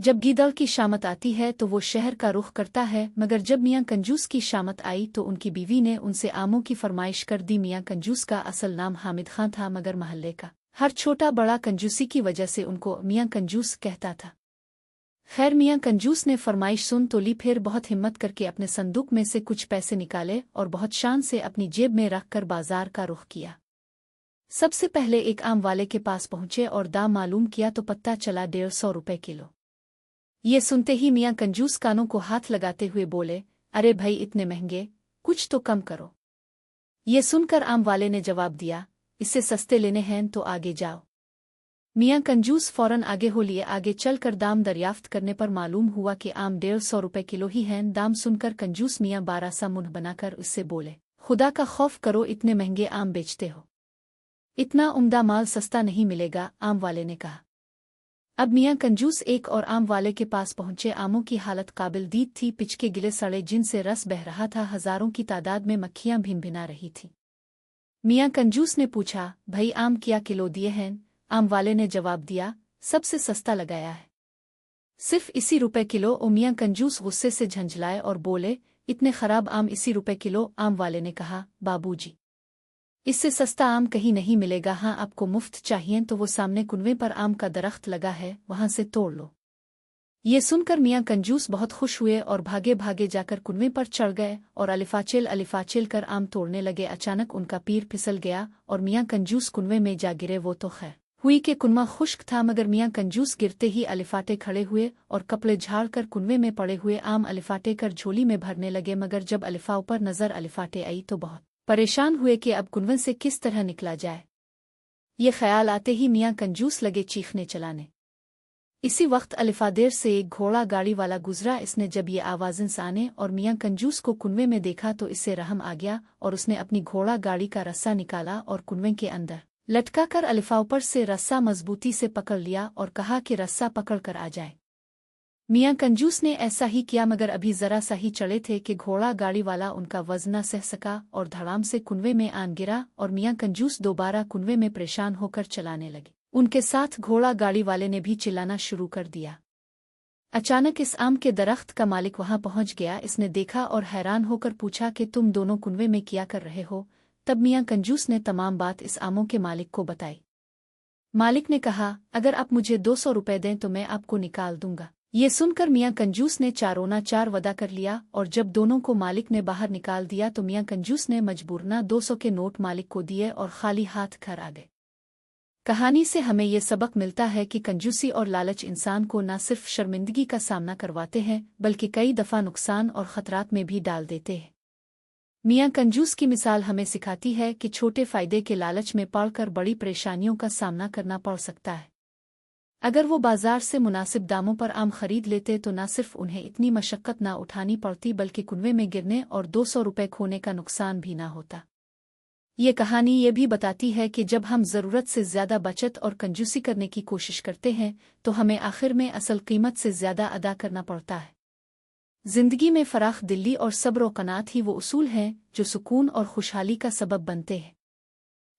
जब गीदड़ की शामत आती है तो वो शहर का रुख करता है, मगर जब मियाँ कंजूस की शामत आई तो उनकी बीवी ने उनसे आमों की फरमाइश कर दी। मियाँ कंजूस का असल नाम हामिद खां था, मगर महल्ले का हर छोटा बड़ा कंजूसी की वजह से उनको मियाँ कंजूस कहता था। खैर, मियाँ कंजूस ने फरमाइश सुन तो ली, फिर बहुत हिम्मत करके अपने संदूक में से कुछ पैसे निकाले और बहुत शान से अपनी जेब में रखकर बाजार का रुख किया। सबसे पहले एक आम वाले के पास पहुंचे और दाम मालूम किया तो पता चला 150 रुपए किलो। ये सुनते ही मियाँ कंजूस कानों को हाथ लगाते हुए बोले, अरे भाई, इतने महंगे, कुछ तो कम करो। ये सुनकर आम वाले ने जवाब दिया, इससे सस्ते लेने हैं तो आगे जाओ। मियाँ कंजूस फौरन आगे हो लिए। आगे चलकर दाम दरियाफ्त करने पर मालूम हुआ कि आम 150 रुपए किलो ही हैं। दाम सुनकर कंजूस मियाँ बारा सा मुंह बनाकर उससे बोले, खुदा का खौफ करो, इतने महंगे आम बेचते हो, इतना उम्दा माल सस्ता नहीं मिलेगा। आम वाले ने कहा। अब मियाँ कंजूस एक और आम वाले के पास पहुंचे। आमों की हालत काबिल दीद थी, पिचके गिले सड़े जिनसे रस बह रहा था, हजारों की तादाद में मक्खियां भिनभिना रही थीं। मियाँ कंजूस ने पूछा, भाई आम क्या किलो दिए हैं? आम वाले ने जवाब दिया, सबसे सस्ता लगाया है, सिर्फ इसी रुपए किलो। ओ मियाँ कंजूस गुस्से से झंझलाए और बोले, इतने खराब आम इसी रुपए किलो? आम वाले ने कहा, बाबूजी, इससे सस्ता आम कहीं नहीं मिलेगा। हाँ, आपको मुफ्त चाहिए तो वो सामने कुनवे पर आम का दरख्त लगा है, वहां से तोड़ लो। ये सुनकर मियाँ कंजूस बहुत खुश हुए और भागे भागे जाकर कुनवे पर चढ़ गए और अलिफाचेल कर आम तोड़ने लगे। अचानक उनका पैर फिसल गया और मियाँ कंजूस कुनवे में जा गिरे। वो तो खैर हुई कि कुनवा खुश्क था, मगर मियाँ कंजूस गिरते ही अलिफाटे खड़े हुए और कपड़े झाड़ कर कुनवे में पड़े हुए आम अलिफाटे कर झोली में भरने लगे। मगर जब अलिफा ऊपर नजर अलिफाटे आई तो बहुत परेशान हुए कि अब कुनवे से किस तरह निकला जाए। ये ख्याल आते ही मियाँ कंजूस लगे चीखने चलाने। इसी वक्त अलिफादेर से एक घोड़ा गाड़ी वाला गुजरा। इसने जब ये आवाज़ें साने और मियाँ कंजूस को कुनवे में देखा तो इससे रहम आ गया और उसने अपनी घोड़ा गाड़ी का रस्सा निकाला और कुनवे के अंदर लटका कर अलिफा ऊपर से रस्सा मजबूती से पकड़ लिया और कहा कि रस्सा पकड़ कर आ जाए। मियाँ कंजूस ने ऐसा ही किया, मगर अभी जरा सा ही चढ़े थे कि घोड़ा गाड़ी वाला उनका वजन न सह सका और धड़ाम से कुनवे में आन गिरा और मियाँ कंजूस दोबारा कुनवे में परेशान होकर चलाने लगे। उनके साथ घोड़ा गाड़ी वाले ने भी चिल्लाना शुरू कर दिया। अचानक इस आम के दरख्त का मालिक वहां पहुंच गया। इसने देखा और हैरान होकर पूछा कि तुम दोनों कुनवे में क्या कर रहे हो? तब मियाँ कंजूस ने तमाम बात इस आमों के मालिक को बताई। मालिक ने कहा, अगर आप मुझे 200 रुपए दें तो मैं आपको निकाल दूंगा। ये सुनकर मियाँ कंजूस ने चारोना चार वदा कर लिया और जब दोनों को मालिक ने बाहर निकाल दिया तो मियाँ कंजूस ने मजबूरना 200 के नोट मालिक को दिए और खाली हाथ घर आ गए। कहानी से हमें ये सबक मिलता है कि कंजूसी और लालच इंसान को न सिर्फ शर्मिंदगी का सामना करवाते हैं बल्कि कई दफ़ा नुकसान और ख़तरात में भी डाल देते हैं। मियाँ कंजूस की मिसाल हमें सिखाती है कि छोटे फ़ायदे के लालच में पड़कर बड़ी परेशानियों का सामना करना पड़ सकता है। अगर वो बाजार से मुनासिब दामों पर आम खरीद लेते तो न सिर्फ उन्हें इतनी मशक्क़त ना उठानी पड़ती बल्कि कुनवे में गिरने और 200 रुपए खोने का नुकसान भी ना होता। ये कहानी ये भी बताती है कि जब हम ज़रूरत से ज़्यादा बचत और कंजूसी करने की कोशिश करते हैं तो हमें आखिर में असल कीमत से ज़्यादा अदा करना पड़ता है। ज़िंदगी में फ़राख दिली और सब्र और कनात ही वो उसूल हैं जो सुकून और खुशहाली का सबब बनते हैं।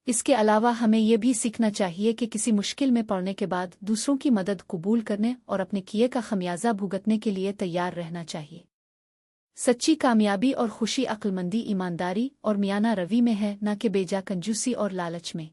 इसके अलावा हमें यह भी सीखना चाहिए कि किसी मुश्किल में पड़ने के बाद दूसरों की मदद कबूल करने और अपने किए का खमियाजा भुगतने के लिए तैयार रहना चाहिए। सच्ची कामयाबी और खुशी अक्लमंदी, ईमानदारी और मियाना रवी में है, न कि बेजा कंजूसी और लालच में।